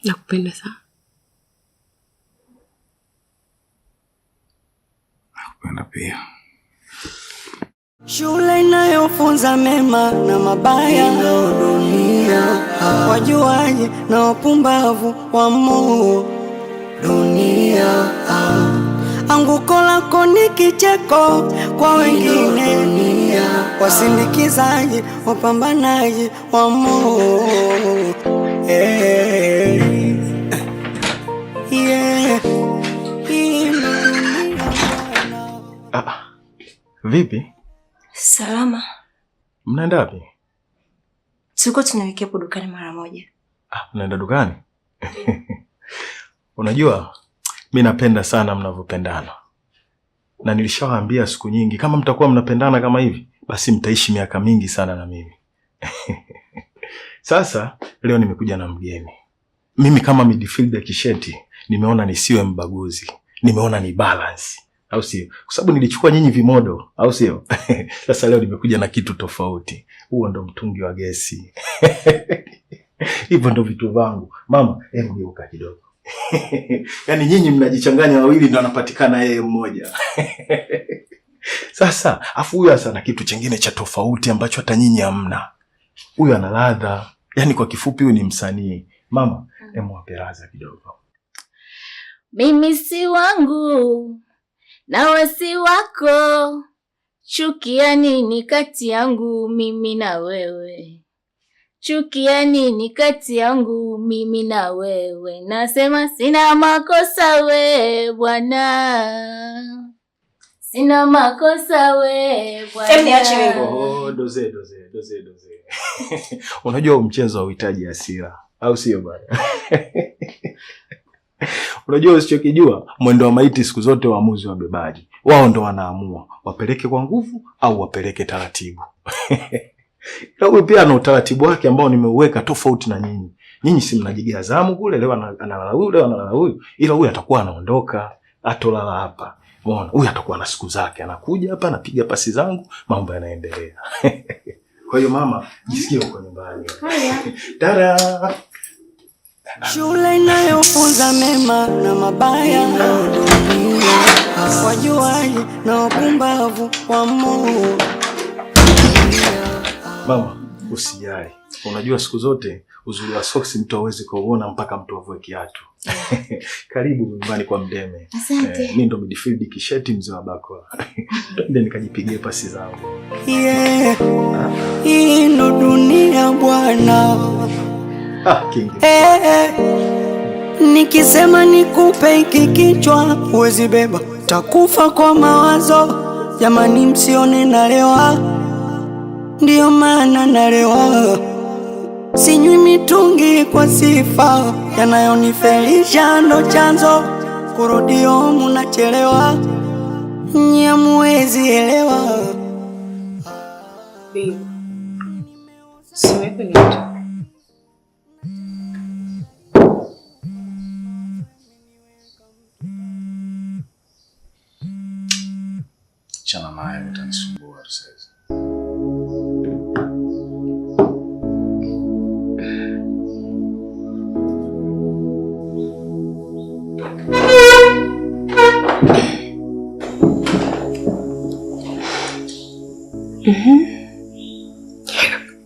Nakupenda sana. Nakupenda pia. Shule inayofunza mema na mabaya, dunia wajuaji na wapumbavu wa Mungu. Dunia anguko lako ni kicheko kwa wengine, wasindikizaji, wapambanaji wa Mungu. Vipi? Salama. Mnaenda wapi? Tuko tunaelekea hapo dukani mara moja. Mnaenda dukani? Unajua, mimi napenda sana mnavyopendana. Na nilishawaambia siku nyingi kama mtakuwa mnapendana kama hivi, basi mtaishi miaka mingi sana na mimi. Sasa leo nimekuja na mgeni. Mimi kama midfielder kisheti, nimeona nisiwe mbaguzi. Nimeona ni balance. Au sio? Kwa sababu nilichukua nyinyi vimodo, au sio? Sasa leo nimekuja na kitu tofauti. Huo ndo mtungi wa gesi. Hivyo ndo vitu vangu. Mama, hebu geuka kidogo. Yaani nyinyi mnajichanganya wawili ndo anapatikana yeye mmoja. Sasa, afu huyu hasa na kitu chengine cha tofauti ambacho hata nyinyi hamna. Huyu ana ladha. Yaani kwa kifupi huyu ni msanii. Mama, hebu waperaza kidogo. Mimi si wangu nawe si wako, chukia nini kati yangu mimi na wewe? Chukia nini kati yangu mimi na wewe? Nasema sina makosa we bwana, sina makosa we bwana. Niache mimi. Doze. Unajua mchezo hauhitaji hasira, au sio bwana? Unajua usichokijua, mwendo wa maiti siku zote waamuzi wabebaji. Wao ndo wanaamua wapeleke kwa nguvu au wapeleke taratibu. Huyu pia ana utaratibu wake ambao nimeuweka tofauti na nyinyi. Nyinyi si mnajigia zamu kule, leo analala huyu, leo analala huyu. Ila huyu atakuwa anaondoka, atolala hapa. Umeona? Huyu atakuwa na siku zake, anakuja hapa anapiga pasi zangu, mambo yanaendelea. Kwa hiyo mama, jisikie uko nyumbani. Haya. Tara. Shule inayofunza mema na mabaya, wajuaji na wapumbavu wa Mungu. Mama, usijali. Unajua siku zote uzuri wa soksi mtu hawezi kuona mpaka mtu avue kiatu. Karibu nyumbani kwa Mdeme. Asante. Mimi ndo midfield kisheti mzee wa Bakwa. Ndio nikajipigie pasi zangu. Hii ndo dunia bwana. King. Nikisema nikupe hiki kichwa huwezi beba, takufa kwa mawazo. Jamani msione nalewa, ndio maana nalewa. Sinywi mitungi kwa sifa, yanayonifelisha ndo chanzo. Kurudio munachelewa, nyamuwezi elewa. Babe, simepe nito. Chana naye utanisumbua sasa.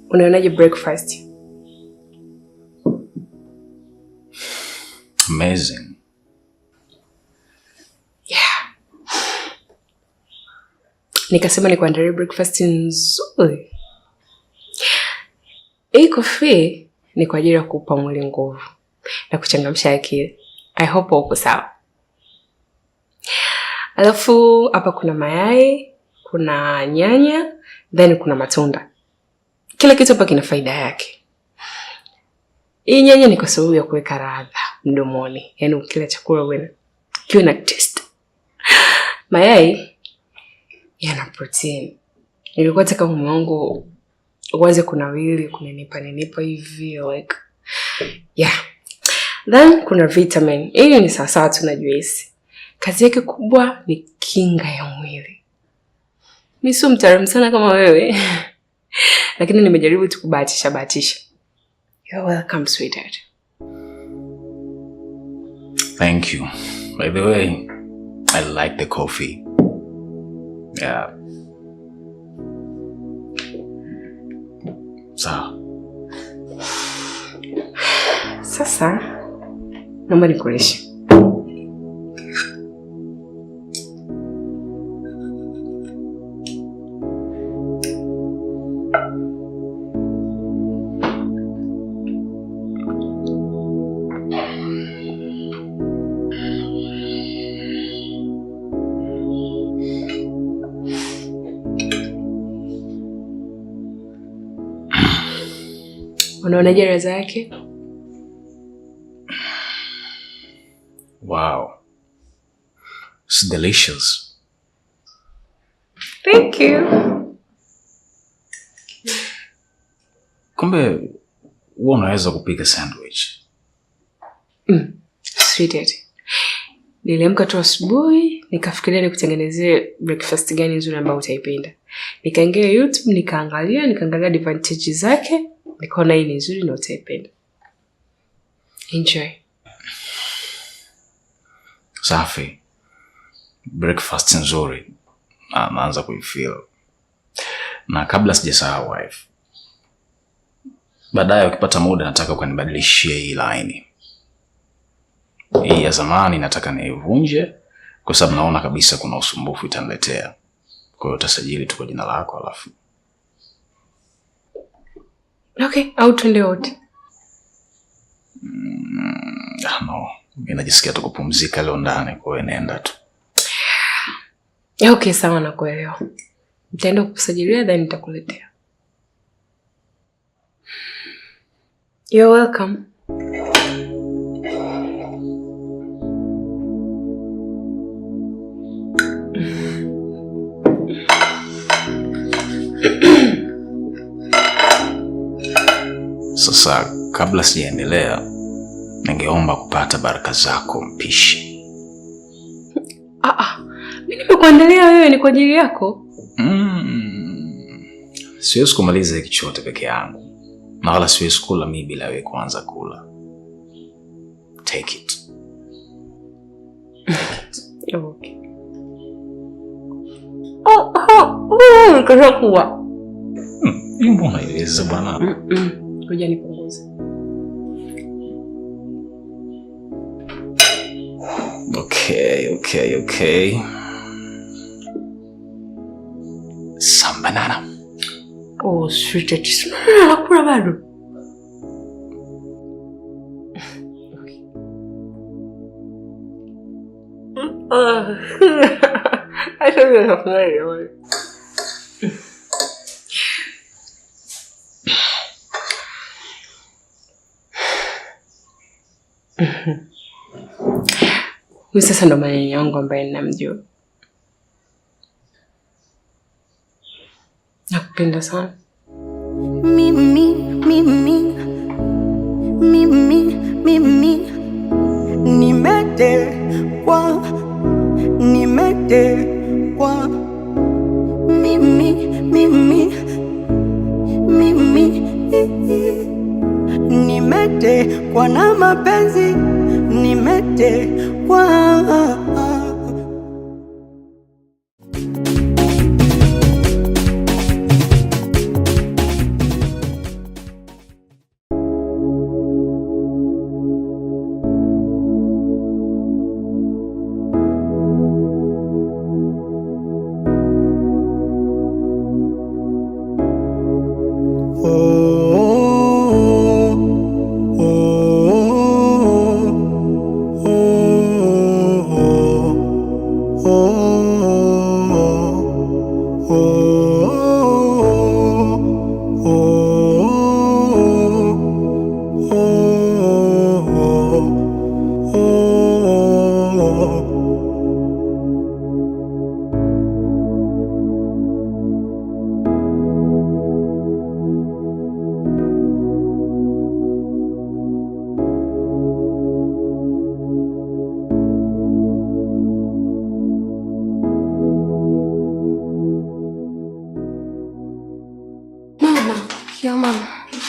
Unaonaje breakfast? Amazing. Yeah. Nikasema nikuandalie breakfast nzuri. Hii coffee ni kwa ajili ya kukupa mwili nguvu na kuchangamsha akili. I hope uko sawa. Alafu hapa kuna mayai, kuna nyanya, then kuna matunda. Kila kitu hapa kina faida yake. Hii nyanya ni kwa sababu ya kuweka ladha mdomoni. Yaani ukila chakula kiwe na taste. Mayai yana protein. Nilikuwa nataka mume wangu uanze kunawili, kunenipa hivi like. Yeah. Then kuna vitamin. Hii ni sawa tu na juice. Kazi yake kubwa ni kinga ya mwili. Mimi sio mtaalamu sana kama wewe. Lakini nimejaribu tu kubahatisha. You're welcome, sweetheart. Thank you. By the way, I like the coffee. Yeah. Sawa. Sasa naomba nikulishe. Unaonaje ladha yake? Wow. It's delicious. Thank you. Kumbe wewe unaweza kupika sandwich? Sweetheart. Niliamka tu asubuhi, nikafikiria nikutengenezee breakfast gani nzuri ambayo utaipenda. Nikaingia YouTube, nikaangalia advantages zake, nikaona hii ni nzuri na utaipenda. Enjoy. Safi. Breakfast nzuri. Naanza kuifeel. Na kabla sijasahau wife. Baadaye ukipata muda nataka ukanibadilishie hii line. Hii ya zamani nataka niivunje kwa sababu naona kabisa kuna usumbufu itaniletea. Kwa hiyo utasajili tu kwa jina lako alafu. Okay, au twende wote. No, mimi najisikia tu kupumzika leo ndani, kwa hiyo nenda tu. Okay, sawa, nakuelewa. Nitaenda kukusajilia then nitakuletea. You're welcome. Sasa kabla sijaendelea, ningeomba kupata baraka zako mpishi. Mimi nimekuandalia wewe, ni kwa ajili yako. Siwezi kumaliza hiki chote peke yangu. Na wala siwezi kula mimi bila wewe kuanza kula. Take it. Okay. Kashakuwa. Mbona iweze bwana? Ngoja nipunguze. Okay. Some banana. Oh, sweetheart. Nakula bado. Acha nifunge wewe. Huyu sasa ndo maneno yangu ambaye ninamjua. Nakupenda sana. Mimi nimetekwa nimetekwa na mapenzi, nimetekwa.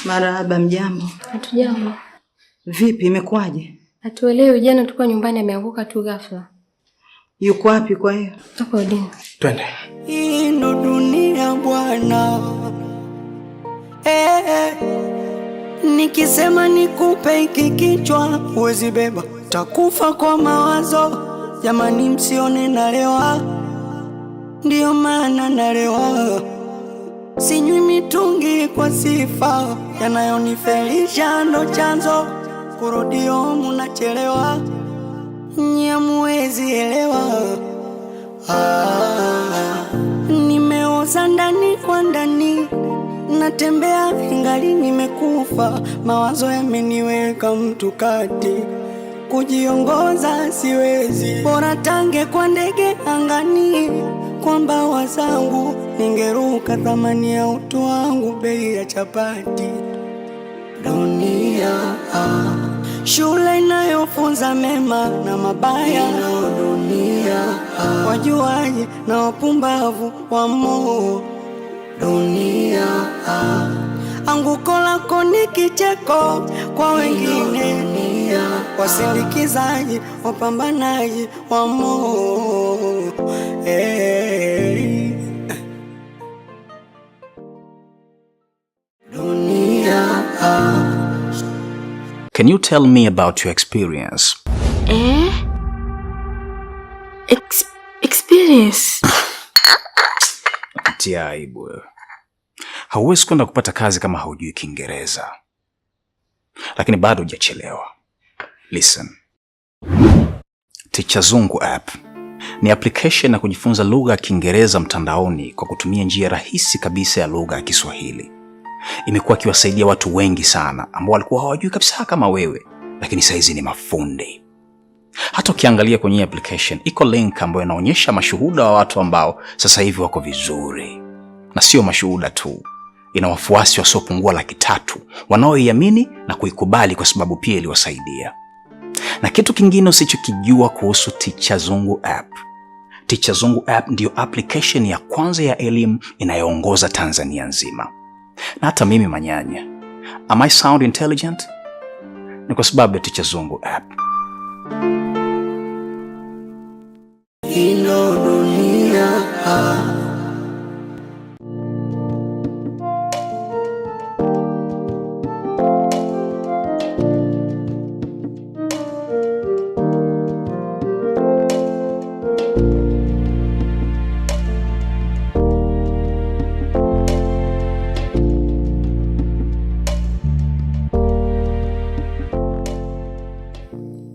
Marahaba, mjambo? Hatujambo. Vipi, imekuwaje? Hatuelewi, jana tulikuwa nyumbani ameanguka tu ghafla. Yuko wapi kwa hiyo? Hapo Odini. Twende. Hii ndo dunia bwana. Nikisema nikupe hiki kichwa huwezi beba, takufa kwa mawazo. Jamani msione nalewa, ndio maana nalewa. Sinywi mitungi kwa sifa, yanayonifelisha ndo chanzo. Kurudio munachelewa, nyamuwezi elewa. Nimeoza ndani kwa ndani, natembea ingali nimekufa. Mawazo yameniweka mtu kati, kujiongoza siwezi. Bora tange kwa ndege angani, kwa mbawa zangu ningeruka. Thamani ya utu wangu bei ya chapati. Dunia shule inayofunza mema na mabaya. Dunia wajuaji na wapumbavu wamo. Dunia anguko lako ni kicheko kwa wengine. Wasindikizaji wapambanaji wamo. Dunia. Can you tell me about your experience? Experience? Tia aibu. Hauwezi kwenda kupata kazi kama haujui Kiingereza. Lakini bado hujachelewa. Listen. Teacher Zungu app ni application ya kujifunza lugha ya Kiingereza mtandaoni kwa kutumia njia rahisi kabisa ya lugha ya Kiswahili. Imekuwa ikiwasaidia watu wengi sana ambao walikuwa hawajui kabisa kama wewe, lakini saizi ni mafundi. Hata ukiangalia kwenye application iko link ambayo inaonyesha mashuhuda wa watu ambao sasa hivi wako vizuri. Na sio mashuhuda tu, ina wafuasi wasiopungua 300,000 wanaoiamini na kuikubali kwa sababu pia iliwasaidia. Na kitu kingine usichokijua kuhusu Teacher Zungu app. Teacher Zungu app ndio application ya kwanza ya elimu inayoongoza Tanzania nzima. Na hata mimi manyanya, am I sound intelligent? Ni kwa sababu ya Teacher Zungu app. Ino dunia.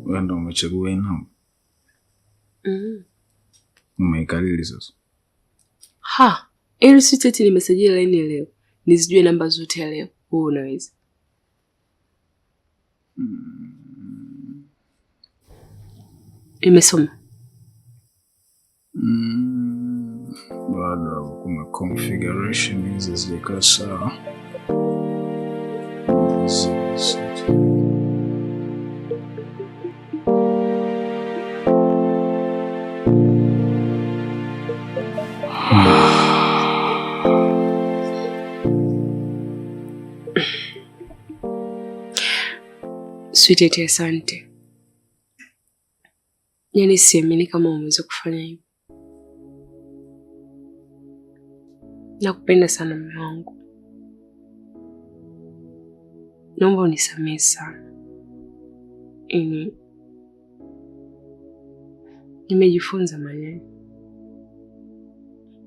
Wendo umechagua ina. Umeikariri sasa. Ili siteti nimesajili laini leo. Nizijue namba zote ya leo. Wewe unaweza. Imesoma. Bado kuna configuration hizi zilikaa sawa. Sweetie, asante. Yaani siamini kama umeweza kufanya hivyo. Nakupenda sana mume wangu. Naomba unisamehe sana. Nimejifunza maneno.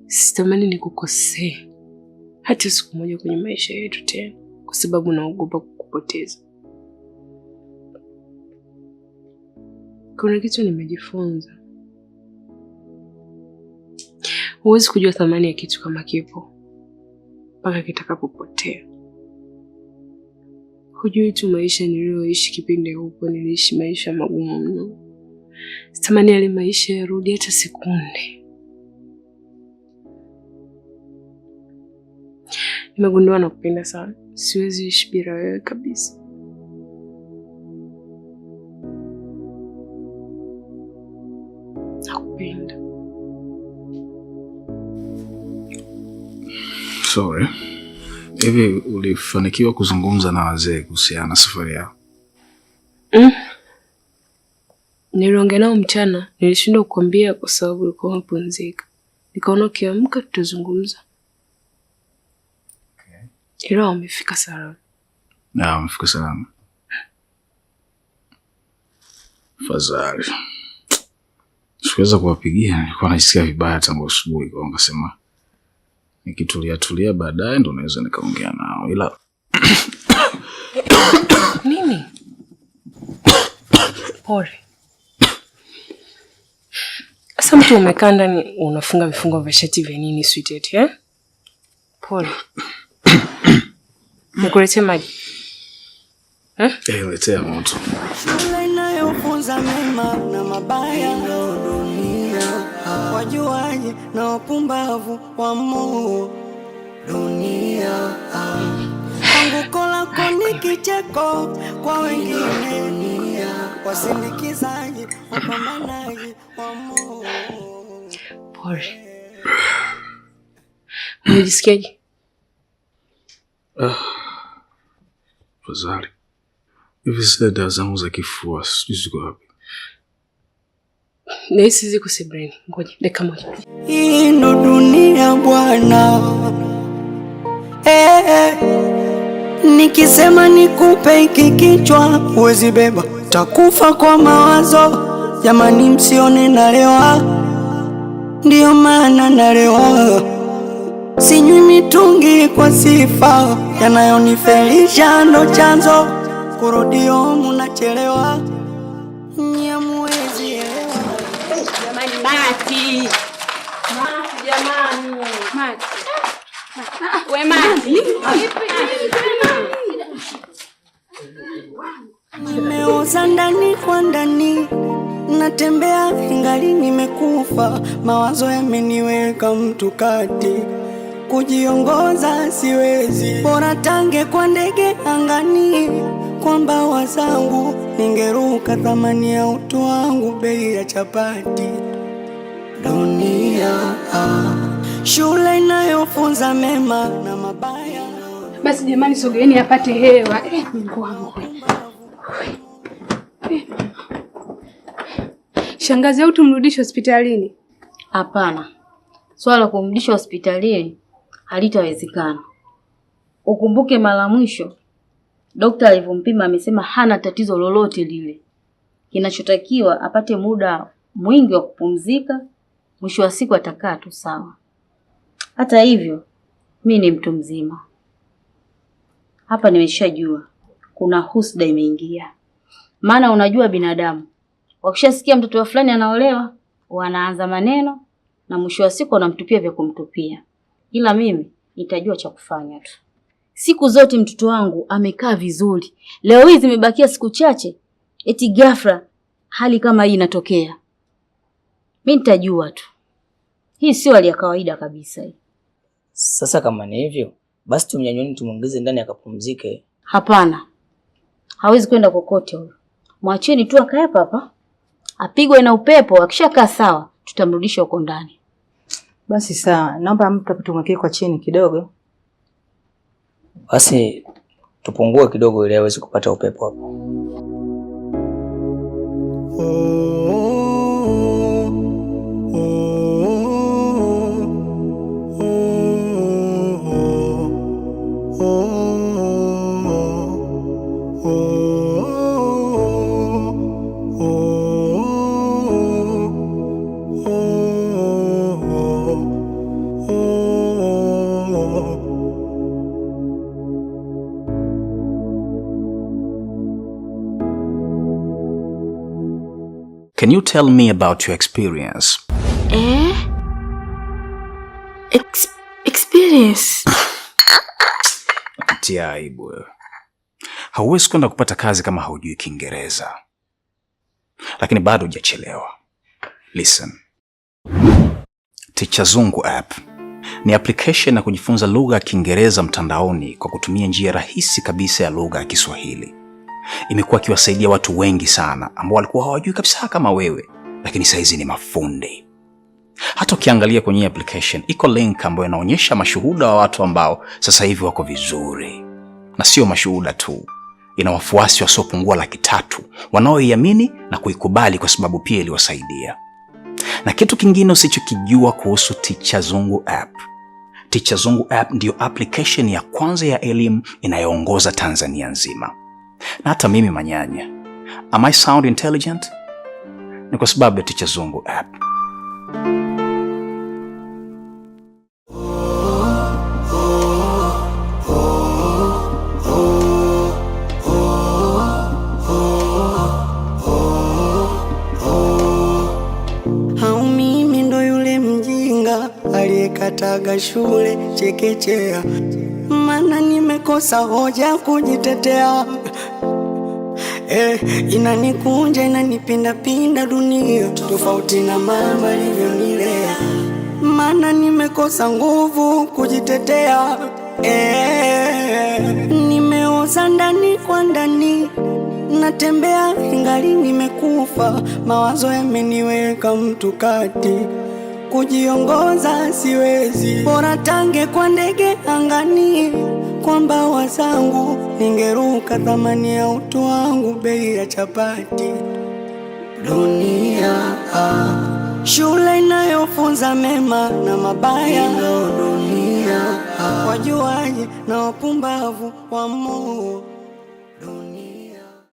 Sitamani nikukosee hata siku moja kwenye maisha yetu tena, kwa sababu naogopa kukupoteza. Kuna kitu nimejifunza. Huwezi kujua thamani ya kitu kama kipo mpaka kitakapopotea. Hujui tu maisha niliyoishi kipindi huko, niliishi maisha magumu mno. Sitamani yale maisha yarudi hata sekunde. Nimegundua nakupenda sana. Siwezi ishi bila wewe kabisa. Nakupenda. Sorry. Hivi ulifanikiwa kuzungumza na wazee kuhusiana na safari yao? Niliongea nao mchana, nilishindwa kukwambia kwa sababu ulikuwa umepumzika. Nikaona ukiamka tutazungumza. Okay. Ila umefika salama. Na umefika salama. Fadhali. Siweza kuwapigia, nilikuwa najisikia vibaya tangu asubuhi kwa ngasema nikitulia baadaye ndo naweza nikaongea nao. Ila nini? Pole. Sasa mtu umekaa ndani unafunga vifungo vya shati vya nini sweetheart, eh? Pole. Nikuletee maji. Letea moto. Shule inayofunza mema na mabaya ndo dunia. Wajuaji na wapumbavu wamo dunia. Anguko lako ni kicheko kwa wengine dunia. Wasindikizaji, wapambanaji wamo. Pole. Unajisikiaje? Fadhali. Hivi zile dawa zangu za kifua sijui ziko wapi? Nahisi ziko sebreni. Ngoja dakika moja. Hii ndo dunia bwana. Nikisema nikupe hiki kichwa huwezi beba, takufa kwa mawazo. Jamani msione nalewa, ndio maana nalewa. Sinywi mitungi kwa sifa, yanayonifelisha ndo chanzo. Kurudio munachelewa, nyamwezi elewa. Jamani Mati. Mati jamani. Mati. We Mati. Nimeoza ndani kwa ndani, natembea ingali nimekufa. Mawazo yameniweka mtu kati, kujiongoza siwezi. Bora tange kwa ndege angani, kwa mbawa zangu ningeruka. Thamani ya utu wangu bei ya chapati. Dunia shule inayofunza mema na mabaya. Basi jamani, sogeeni apate hewa. Mungu wangu. Shangazi, au tumrudishe hospitalini? Hapana. Swala la kumrudisha hospitalini halitawezekana. Ukumbuke mara mwisho daktari alivyompima amesema hana tatizo lolote lile. Kinachotakiwa apate muda mwingi wa kupumzika, mwisho wa siku atakaa tu sawa. Hata hivyo, mimi ni mtu mzima. Hapa nimeshajua kuna husda imeingia. Maana unajua binadamu wakishasikia mtoto wa fulani anaolewa, wanaanza maneno na mwisho wa siku wanamtupia vya kumtupia. Ila mimi nitajua cha kufanya tu. Siku zote mtoto wangu amekaa vizuri. Leo hii zimebakia siku chache, eti ghafla hali kama hii inatokea. Mimi nitajua tu. Hii sio hali ya kawaida kabisa hii. Sasa kama ni hivyo, basi tumnyanyoni tumuongeze ndani akapumzike. Hapana. Hawezi kwenda kokote huyo. Mwacheni tu akae hapa. Apigwe na upepo, akishakaa sawa, tutamrudisha huko ndani. Basi sawa, naomba mtu tumwekee kwa chini kidogo. Basi tupungue kidogo ili aweze kupata upepo hapo. Can you tell me about your experience? Experience? Tia aibu wewe. Hauwezi kwenda kupata kazi kama haujui Kiingereza. Lakini bado hujachelewa. Listen. Teacher Zungu app ni application ya kujifunza lugha ya Kiingereza mtandaoni kwa kutumia njia rahisi kabisa ya lugha ya Kiswahili. Imekuwa ikiwasaidia watu wengi sana ambao walikuwa hawajui kabisa kama wewe, lakini saizi ni mafundi. Hata ukiangalia kwenye application iko link ambayo inaonyesha mashuhuda wa watu ambao sasa hivi wako vizuri. Na sio mashuhuda tu, ina wafuasi wasiopungua 300,000 wanaoiamini na kuikubali kwa sababu pia iliwasaidia. Na kitu kingine usichokijua kuhusu Ticha Zungu app. Ticha Zungu app ndiyo application ya kwanza ya elimu inayoongoza Tanzania nzima. Na hata mimi manyanya, am I sound intelligent? Ni kwa sababu ya Ticha Zungu app. Aliyekataga shule chekechea, mana nimekosa hoja kujitetea. Inanikunja inanipinda pinda dunia, tofauti na mama alivyonilea, mana nimekosa nguvu kujitetea. Nimeoza ndani kwa ndani, natembea ingali nimekufa, mawazo yameniweka mtu kati, kujiongoza siwezi, bora tange kwa ndege angani, kwa mbawa zangu ningeruka, thamani ya utu wangu bei ya chapati. Dunia shule inayofunza mema na mabaya, dunia wajuaji na wapumbavu wa Mungu.